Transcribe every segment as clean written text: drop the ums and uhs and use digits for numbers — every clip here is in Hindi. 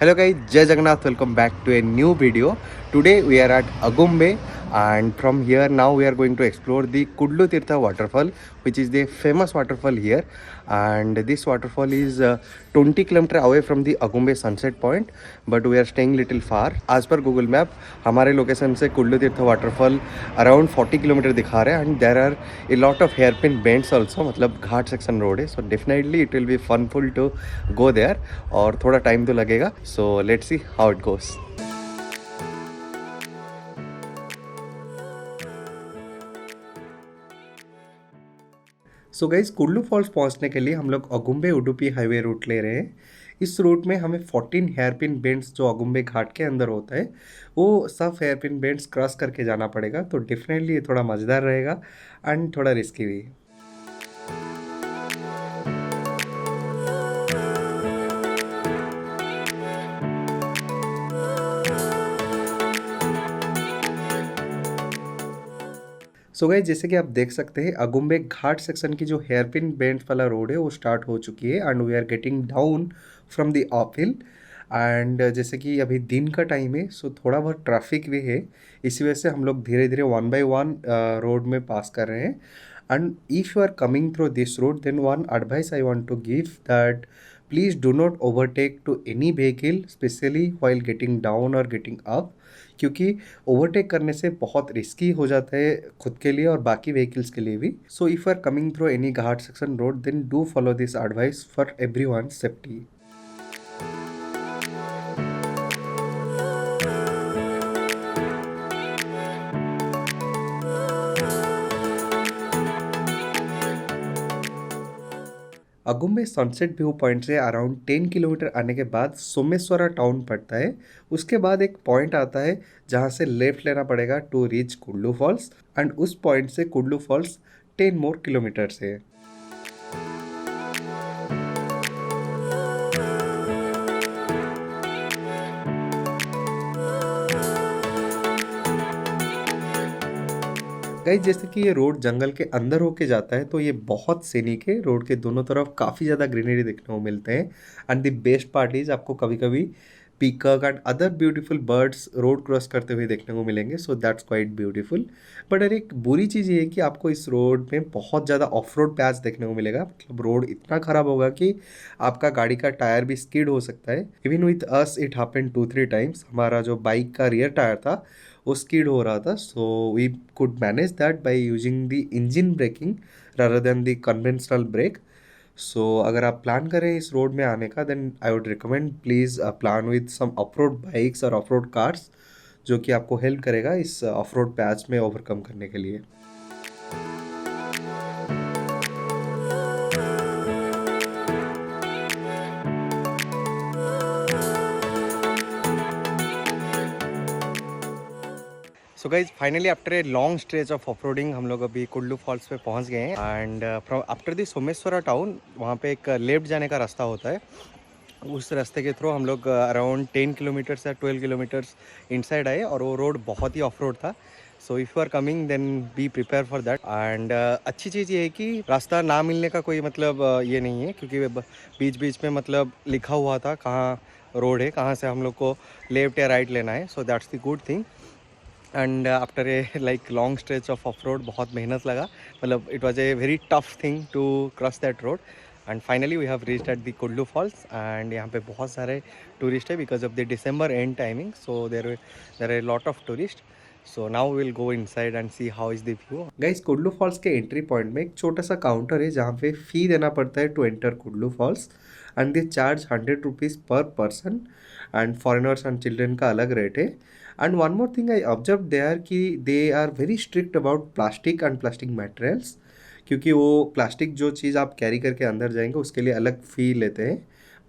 Hello guys, Jai Jagannath, welcome back to a new video. Today we are at Agumbe and from here now we are going to explore the Kudlu Tirtha waterfall, which is the famous waterfall here. And this waterfall is 20 km away from the Agumbe sunset point, but we are staying little far. As per Google Map, हमारे लोकेशन से कुल्लू तीर्थ वाटरफॉल अराउंड 40 किलोमीटर दिखा रहे हैं and there are a lot of hair pin bends also, मतलब घाट सेक्शन रोड है. So definitely it will be funful to go there और थोड़ा टाइम तो लगेगा. So let's see how it goes. So guys, Kullu falls पहुंचने के लिए हम लोग अगुम्बे उडुपी हाईवे रूट ले रहे हैं. इस रूट में हमें 14 हेयरपिन बेंड्स जो अगुम्बे घाट के अंदर होता है वो सब हेयरपिन बेंड्स क्रॉस करके जाना पड़ेगा. तो डेफिनेटली ये थोड़ा मज़ेदार रहेगा एंड थोड़ा रिस्की भी. सो गाइस, जैसे कि आप देख सकते हैं अगुम्बे घाट सेक्शन की जो हेयरपिन बेंड वाला रोड है वो स्टार्ट हो चुकी है and we are getting down from the uphill. And जैसे कि अभी दिन का टाइम है सो थोड़ा बहुत ट्रैफिक भी है. इसी वजह से हम लोग धीरे धीरे वन बाय वन रोड में पास कर रहे हैं. And if you are coming through this road then one advice I want to give that please do not overtake to any vehicle specially while getting down और गेटिंग अप, क्योंकि ओवरटेक करने से बहुत रिस्की हो जाता है खुद के लिए और बाकी व्हीकल्स के लिए भी. So if you are coming through any ghat section road then do follow this advice for everyone safety. Agumbe sunset view point से अराउंड 10 किलोमीटर आने के बाद सोमेश्वरा टाउन पड़ता है. उसके बाद एक पॉइंट आता है जहाँ से लेफ्ट लेना पड़ेगा to reach Kullu falls and उस पॉइंट से कुल्लू फॉल्स 10 मोर किलोमीटर्स है. गाइस, जैसे कि ये रोड जंगल के अंदर होके जाता है तो ये बहुत सीनिक है. रोड के दोनों तरफ काफ़ी ज़्यादा ग्रीनरी देखने को मिलते हैं and the best part is आपको कभी कभी peacock and other beautiful birds road cross करते हुए देखने को मिलेंगे. So that's quite beautiful. But अरे एक बुरी चीज़ ये है कि आपको इस रोड में बहुत ज़्यादा ऑफ रोड पैच देखने को मिलेगा. मतलब रोड इतना ख़राब होगा कि आपका गाड़ी का टायर भी स्किड हो सकता है. Even with us it happened 2-3 times. हमारा जो बाइक का रियर टायर था वो स्किड हो रहा था. So we could manage that by using the engine braking rather than the conventional brake. So अगर आप प्लान करें इस रोड में आने का then I would recommend please plan with some off road bikes और ऑफ रोड कार्स जो कि आपको हेल्प करेगा इस ऑफ रोड पैच में ओवरकम करने के लिए. So guys, finally after a long stretch of off roading हम लोग अभी कुल्लू फॉल्स पे पहुंच गए हैं. And from after the Someshwara town वहाँ पे एक लेफ्ट जाने का रास्ता होता है. उस रास्ते के थ्रू हम लोग अराउंड 10 किलोमीटर्स या 12 किलोमीटर्स इनसाइड आए और वो रोड बहुत ही ऑफ रोड था. So if you are coming then be prepare for that. And अच्छी चीज़ ये है कि रास्ता ना मिलने का कोई मतलब ये नहीं है, क्योंकि बीच बीच में मतलब लिखा हुआ था कहाँ रोड है, कहाँ से हम लोग को लेफ्ट या राइट लेना है. So that's the good thing. And after a like long stretch of off road बहुत मेहनत लगा. मतलब it was a very tough thing to cross that road. And finally we have reached at the Kullu falls. And यहाँ पे बहुत सारे टूरिस्ट है because of the December end timing. So there are a lot of tourist. So now will go inside and see how is the view. Guys, Kullu falls के एंट्री पॉइंट में एक छोटा सा काउंटर है जहाँ पे फ़ी देना पड़ता है to enter Kullu falls. And they charge 100 rupees per person and foreigners and children का अलग रेट है. And one more thing I observe they are कि they are very strict about plastic and plastic materials, क्योंकि वो प्लास्टिक जो चीज़ आप कैरी करके अंदर जाएंगे उसके लिए अलग फ़ी लेते हैं.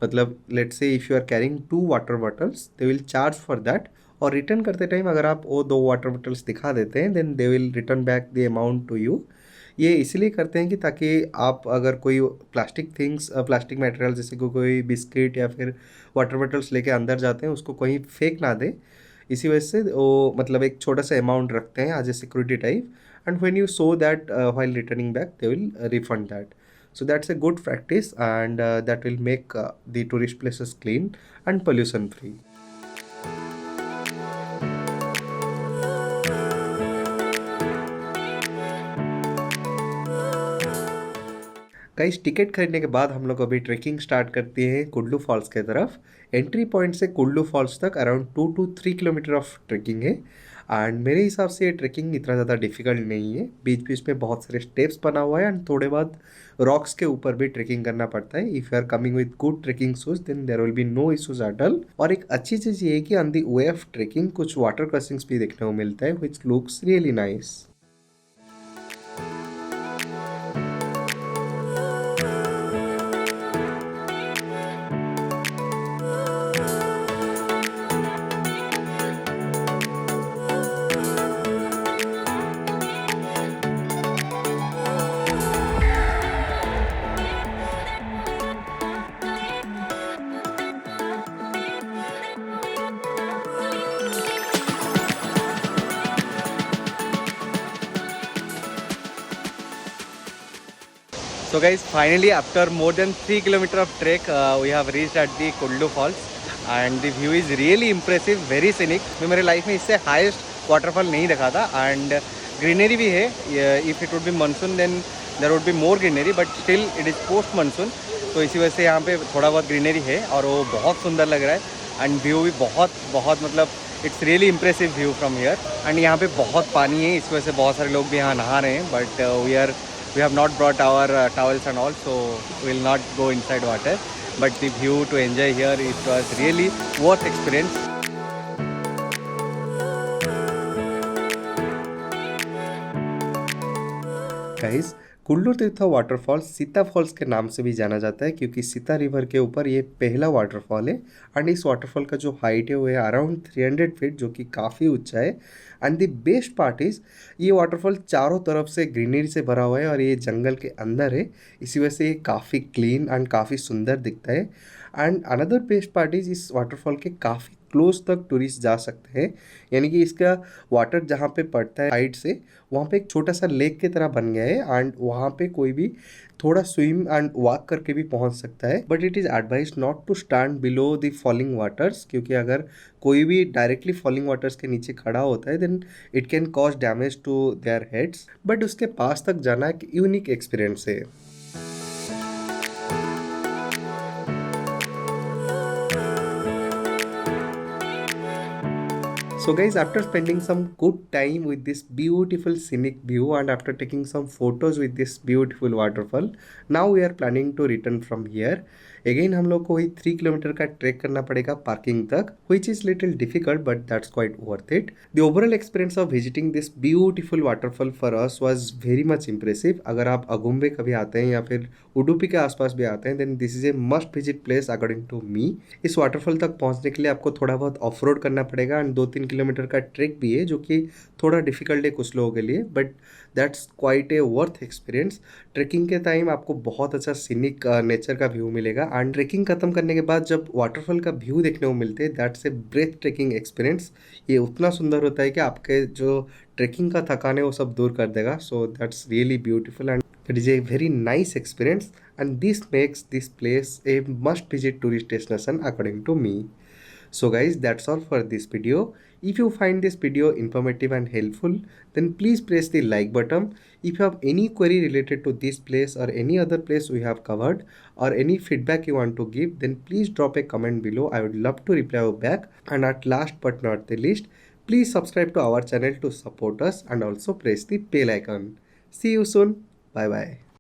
मतलब let's say if you are carrying 2 water bottles they will charge for that. और रिटर्न करते टाइम अगर आप वो 2 वाटर बॉटल्स दिखा देते हैं then they will return back the amount to you. ये इसलिए करते हैं कि ताकि आप अगर कोई प्लास्टिक थिंग्स प्लास्टिक मटेरियल जैसे कि कोई बिस्किट या फिर वाटर बॉटल्स लेके अंदर जाते हैं उसको कहीं फेंक ना दे. इसी वजह से वो मतलब एक छोटा सा अमाउंट रखते हैं as a security type. And when you show that while returning back they will refund that. So that's a good practice, and that will make the tourist places clean and pollution free. Guys, ticket खरीदने के बाद हम लोग अभी ट्रेकिंग स्टार्ट करते हैं कुल्लू फॉल्स के तरफ। एंट्री पॉइंट से कुल्लू फॉल्स तक around 2 to 3 kilometre of trekking है। एंड मेरे हिसाब से ये ट्रेकिंग इतना ज़्यादा डिफिकल्ट नहीं है। बीच बीच में बहुत सारे स्टेप्स बना हुआ है एंड थोड़े बाद रॉक्स के ऊपर भी ट्रेकिंग करना पड़ता है। If you are coming with good trekking shoes then there will be no issues at all. और एक अच्छी चीज़ ये है कि on the way of trekking कुछ वाटर क्रॉसिंग्स भी देखने को मिलता है which looks really nice. So guys, finally after more than 3 kilometers of trek, we have reached at the Kullu Falls and the view is really impressive, very scenic. मैं मेरे लाइफ में इससे हाईएस्ट वाटरफॉल नहीं देखा था एंड ग्रीनरी भी है। If it would be monsoon then there would be more greenery, but still it is post monsoon, तो इसी वजह से यहाँ पे थोड़ा बहुत ग्रीनरी है और वो बहुत सुंदर लग रहा है एंड व्यू भी बहुत बहुत मतलब it's really impressive view from here. And यहाँ पे बहुत पानी है, इस वजह से बहुत सारे लोग भी यहाँ नहा रहे हैं, but we have not brought our towels and all, so we will not go inside water, but the view to enjoy here, it was really worth experience. Guys, Kullu तीर्थ वाटरफॉल सीता फॉल्स के नाम से भी जाना जाता है क्योंकि सीता रिवर के ऊपर ये पहला वाटरफॉल है। एंड इस वाटरफॉल का जो हाइट है वो है अराउंड 300 फीट, जो कि काफ़ी ऊंचा है। And the best part is ये वाटरफॉल चारों तरफ से ग्रीनरी से भरा हुआ है और ये जंगल के अंदर है, इसी वजह से ये काफ़ी क्लीन एंड काफ़ी सुंदर दिखता है। And another best part is इस वाटरफॉल के काफ़ी क्लोज तक टूरिस्ट जा सकते हैं, यानी कि इसका वाटर जहाँ पे पड़ता है साइड से, वहाँ पे एक छोटा सा लेक की तरह बन गया है एंड वहाँ पे कोई भी थोड़ा स्विम एंड वॉक करके भी पहुँच सकता है। But it is advise not to stand below the falling waters, क्योंकि अगर कोई भी डायरेक्टली फॉलिंग वाटर्स के नीचे खड़ा होता है then it can cause damage to their heads. But उसके पास तक जाना एक यूनिक एक्सपीरियंस है। So guys, after spending some good time with this beautiful scenic view and after taking some photos with this beautiful waterfall, now we are planning to return from here. Again हम लोग को वही 3 किलोमीटर का ट्रैक करना पड़ेगा पार्किंग तक, which is little difficult but that's quite worth it. The overall experience of visiting this beautiful waterfall for us was very much impressive. अगर आप अगुम्बे कभी आते हैं या फिर उडुपी के आसपास भी आते हैं then this is a must visit place according to me. इस वाटरफॉल तक पहुंचने के लिए आपको थोड़ा बहुत ऑफ रोड करना पड़ेगा एंड 2-3 किलोमीटर का ट्रैक भी है जो कि थोड़ा डिफिकल्ट है कुछ लोगों के लिए, but that's quite a worth experience. Trekking के टाइम आपको बहुत अच्छा सीनिक नेचर का व्यू मिलेगा एंड ट्रैकिंग खत्म करने के बाद जब वाटरफॉल का व्यू देखने को मिलते हैं that's a breathtaking experience. ये उतना सुंदर होता है कि आपके जो ट्रैकिंग का थकान है वो सब दूर कर देगा। So that's really beautiful and it is a very nice experience and this makes this place a must visit tourist destination according to me. So guys, that's all for this video. If you find this video informative and helpful, then please press the like button. If you have any query related to this place or any other place we have covered or any feedback you want to give, then please drop a comment below. I would love to reply you back. And at last but not the least, please subscribe to our channel to support us and also press the bell icon. See you soon. Bye bye.